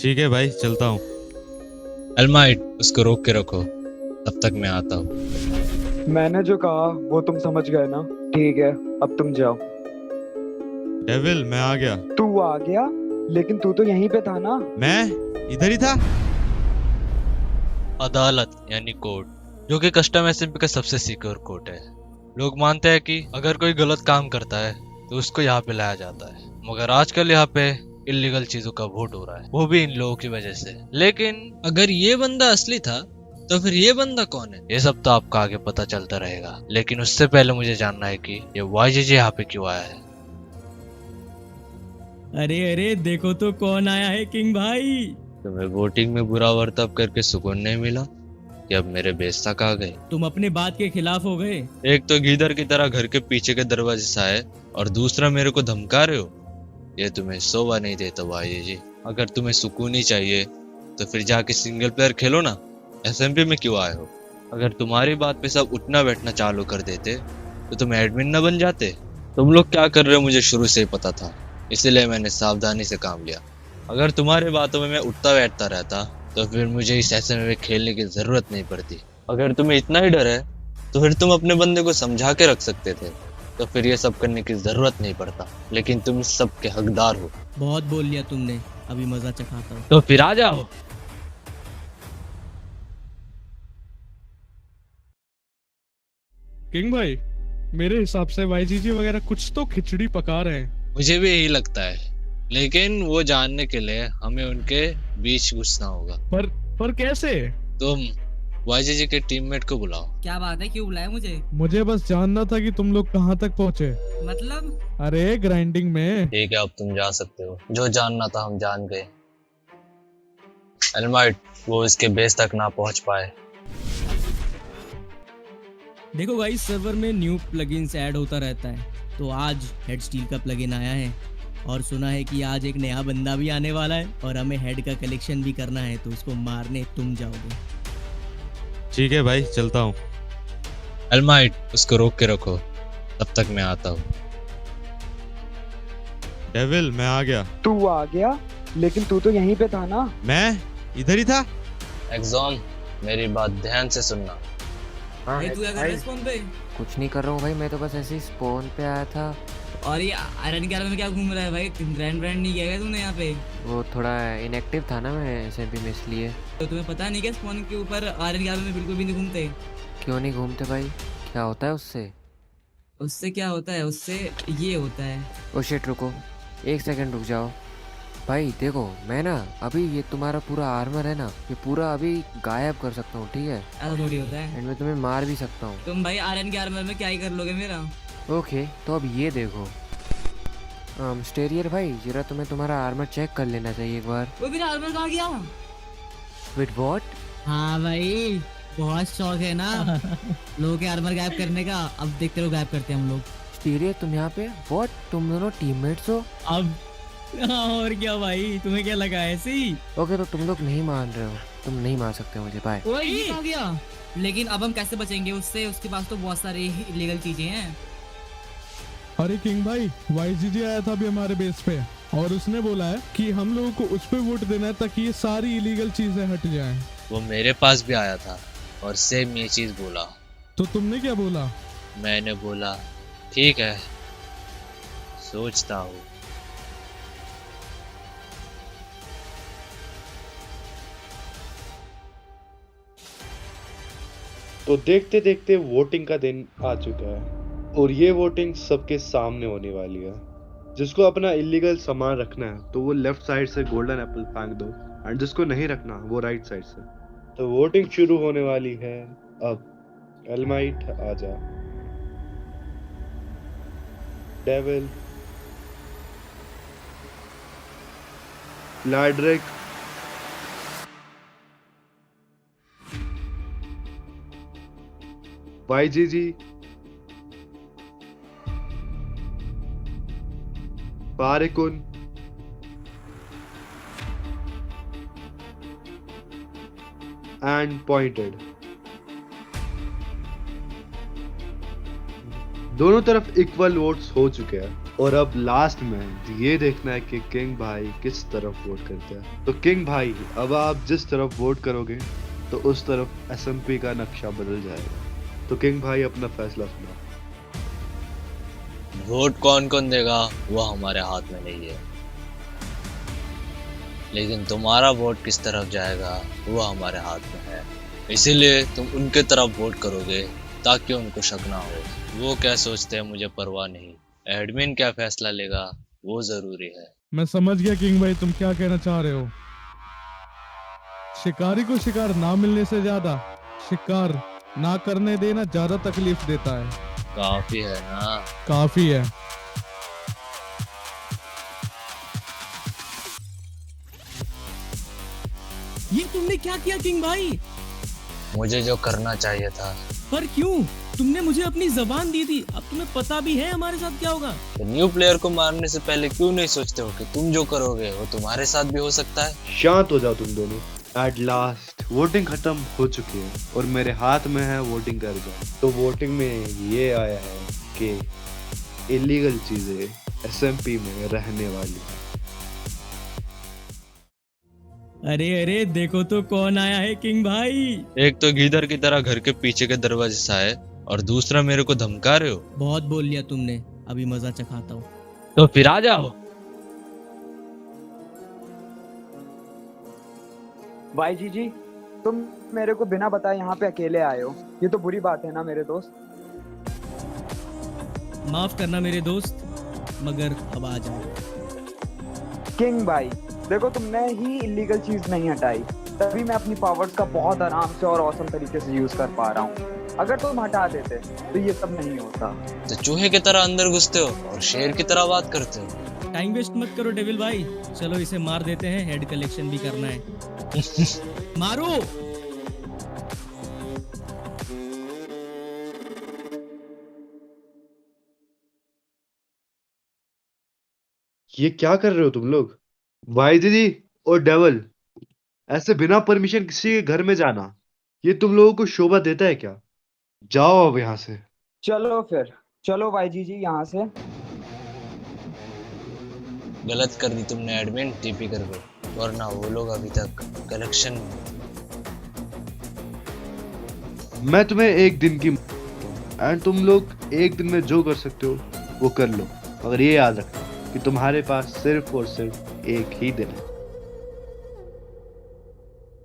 ठीक है भाई, चलता हूँ। अलमाइट, उसको रोक के रखो, तब तक मैं आता हूँ। मैंने जो कहा वो तुम समझ गए ना। ठीक है, अब तुम जाओ। डेविल, मैं आ गया। तू आ गया? लेकिन तू तो यहीं पे था ना। मैं इधर ही था। अदालत यानी कोर्ट, जो कि कस्टम एसएमपी का सबसे सिक्योर कोर्ट है। लोग मानते हैं कि अगर कोई गलत काम करता है तो उसको यहाँ पे लाया जाता है, मगर आजकल यहाँ पे इलीगल चीजों का वोट हो रहा है, वो भी इन लोगों की वजह से। लेकिन अगर ये बंदा असली था तो फिर ये बंदा कौन है, ये सब तो आपका आगे पता चलता रहेगा। लेकिन उससे पहले मुझे जानना है कि ये वाईजीजी यहाँ पे क्यों आया है। अरे अरे देखो तो कौन आया है किंग भाई। तुम्हें वोटिंग में बुरा बर्ताव करके सुकून नहीं मिला कि अब मेरे बेस तक आ गए? तुम अपने बात के खिलाफ हो गए। एक तो गीदड़ की तरह घर के पीछे के दरवाजे से आए और दूसरा मेरे को धमका रहे हो। ये तुम्हें शोभा नहीं देता भाई जी। अगर तुम्हें सुकून ही चाहिए तो फिर जाके सिंगल प्लेयर खेलो ना, एसएमपी में क्यों आए हो? अगर तुम्हारी बात पे सब उठना बैठना चालू कर देते तो तुम एडमिन न बन जाते। तुम लोग क्या कर रहे हो मुझे शुरू से ही पता था, इसलिए मैंने सावधानी से काम लिया। अगर तुम्हारी बातों में मैं उठता बैठता रहता तो फिर मुझे इस एसएमपी में खेलने की जरूरत नहीं पड़ती। अगर तुम्हें इतना ही डर है तो फिर तुम अपने बंदे को समझा के रख सकते थे, तो फिर ये सब करने की जरूरत नहीं पड़ता। लेकिन तुम सब के हकदार हो। बहुत बोल लिया तुमने, अभी मजा चखाता हूँ। तो फिर आ जाओ। किंग भाई, मेरे हिसाब से वाईजीजी वगैरह कुछ तो खिचड़ी पका रहे हैं। मुझे भी यही लगता है, लेकिन वो जानने के लिए हमें उनके बीच घुसना होगा। पर कैसे? तुम वाईजीजी के टीममेट को बुलाओ। क्या बात है, क्यों बुलाया मुझे? मुझे बस जानना था कि तुम लोग कहाँ तक पहुँचे। मतलब? अरे ग्राइंडिंग में। ठीक है, अब तुम जा सकते हो। जो जानना था हम जान गए। एलमाइट, वो इसके बेस तक ना पहुंच पाए। देखो गाइस, सर्वर में न्यू प्लगइन्स ऐड होता रहता है, तो आज हेड स्टील का प्लगइन आया है और सुना है कि आज एक नया बंदा भी आने वाला है और हमें हेड का कलेक्शन भी करना है, तो उसको मारने तुम जाओगे। ठीक है भाई, चलता हूँ। एलमाइट, उसको रोक के रखो, तब तक मैं आता हूँ। डेविल, मैं आ गया। तू आ गया? लेकिन तू तो यहीं पे था ना। मैं इधर ही था। एग्जॉन, मेरी बात ध्यान से सुनना। हाँ भाई तू क्या कर रहा है स्पॉन पे? कुछ नहीं कर रहा हूँ भाई, मैं तो बस ऐसे ही स्पॉन पे आया था। और ये आयरन गैलर में क्या घूम रहा है भाई? ग्रैंड ब्रांड नहीं किया क्या तूने यहाँ पे? वो थोड़ा इनएक्टिव था ना मैं एसएमपी में, इसलिए। तो तुम्हें पता नहीं क्या स्पॉन के ऊपर आयरन गैलर में बिल्कुल भी नहीं घूमते? क्यों नहीं घूमते भाई? क्या होता है उससे? उससे क्या होता है? उससे ये होता है। ओ शिट, रुको 1 सेकंड रुक जाओ भाई। देखो मैं ना अभी ये तुम्हारा पूरा आर्मर है ना, ये पूरा अभी गायब कर सकता हूँ, ठीक है? ऐसा थोड़ी होता है। एंड मैं तुम्हें मार भी सकता हूँ। तुम भाई आयरन के आर्मर में क्या ही कर लोगे मेरा? ओके, तो अब ये देखो स्टेरियर भाई, जरा तुम्हें तुम्हारा आर्मर चेक कर लेना चाहिए एक बार। वो मेरा आर्मर कहाँ गया? With what? हाँ भाई, बहुत शौक है ना लोगों के आर्मर गायब करने का। अब देखते रहो गायब करते हैं हम लोग। स्टेरियर तुम यहाँ पे? व्हाट, तुम दोनों टीममेट्स हो? अब और क्या भाई, तुम्हें क्या लगा ऐसे ही? ओके, तो तुम लोग नहीं मान रहे हो, तुम नहीं मार सकते मुझे, बाय। ओए ये कहाँ गया? लेकिन अब हम कैसे बचेंगे उससे? उसके पास तो बहुत सारी इलीगल चीजें हैं। अरे किंग भाई, वाईजीजी आया था अभी हमारे बेस पे और उसने बोला है कि हम लोगों को उस पे वोट देना है ताकि ये सारी इलीगल चीजें हट जाएं। वो मेरे पास भी आया था और सेम ये चीज बोला। तो तुमने क्या बोला? मैंने बोला ठीक है, सोचता हूँ। तो देखते देखते वोटिंग का दिन आ चुका है और ये वोटिंग सबके सामने होने वाली है। जिसको अपना इलीगल सामान रखना है तो वो लेफ्ट साइड से गोल्डन एप्पल फेंक दो, एंड जिसको नहीं रखना वो राइट साइड से। तो वोटिंग शुरू होने वाली है अब। एलमाइट आजा। डेविल, लाड्रिक, वाईजीजी, पारिकुन, एंड पॉइंटेड। दोनों तरफ इक्वल वोट्स हो चुके हैं। और अब लास्ट में ये देखना है कि किंग भाई किस तरफ वोट करते हैं। तो किंग भाई, अब आप जिस तरफ वोट करोगे तो उस तरफ एसएमपी का नक्शा बदल जाएगा। तो किंग भाई अपना फैसला सुनाओ। वोट कौन कौन देगा वो हमारे हाथ में नहीं है, लेकिन तुम्हारा वोट किस तरफ जाएगा वो हमारे हाथ में है। इसीलिए तुम उनके तरफ वोट करोगे ताकि उनको शक ना हो। वो क्या सोचते हैं मुझे परवाह नहीं, एडमिन क्या फैसला लेगा वो जरूरी है। मैं समझ गया किंग भाई तुम क्या कहना चाह रहे हो। शिकारी को शिकार ना मिलने से ज्यादा शिकार ना करने देना ज्यादा तकलीफ देता है। काफी है ना। काफी है। ये तुमने क्या किया किंग भाई? मुझे जो करना चाहिए था। पर क्यों? तुमने मुझे अपनी जबान दी थी, अब तुम्हें पता भी है हमारे साथ क्या होगा। तो न्यू प्लेयर को मारने से पहले क्यों नहीं सोचते हो कि तुम जो करोगे वो तुम्हारे साथ भी हो सकता है। शांत हो जाओ तुम दोनों। एट लास्ट वोटिंग खत्म हो चुकी है और मेरे हाथ में है वोटिंग कर जाओ। तो वोटिंग में ये आया है कि इलीगल चीजें एसएमपी में रहने वाली है। अरे अरे देखो तो कौन आया है किंग भाई। एक तो गीदर की तरह घर के पीछे के दरवाजे से आए और दूसरा मेरे को धमका रहे हो। बहुत बोल लिया तुमने, अभी मजा चखाता हूँ। तो फिर आ जाओ। भाई जी, तुम मेरे को बिना बताए यहाँ पे अकेले आए हो, ये तो बुरी बात है ना मेरे दोस्त। माफ करना मेरे दोस्त, मगर अब आ जाओ। किंग भाई देखो, तुमने ही इलीगल चीज नहीं हटाई, तभी मैं अपनी पावर्स का बहुत आराम से और औसम तरीके से यूज कर पा रहा हूँ। अगर तुम हटा देते तो ये सब नहीं होता। तो चूहे की तरह अंदर घुसते हो और शेर की तरह बात करते हो। टाइम वेस्ट मत करो डेविल भाई, चलो इसे मार देते हैं, हेड कलेक्शन भी करना है। मारो। ये क्या कर रहे हो तुम लोग? वाईजी और डेवल, ऐसे बिना परमिशन किसी के घर में जाना, ये तुम लोगों को शोभा देता है क्या? जाओ अब यहाँ से। चलो फिर, चलो भाई जी यहाँ से। गलत कर दी तुमने एडमिन, टीपी कर दो, वरना वो लोग अभी तक कलेक्शन में। मैं तुम्हें एक दिन की एंड तुम लोग एक दिन में जो कर सकते हो वो कर लो, मगर ये याद रखना कि तुम्हारे पास सिर्फ और सिर्फ एक ही दिन है।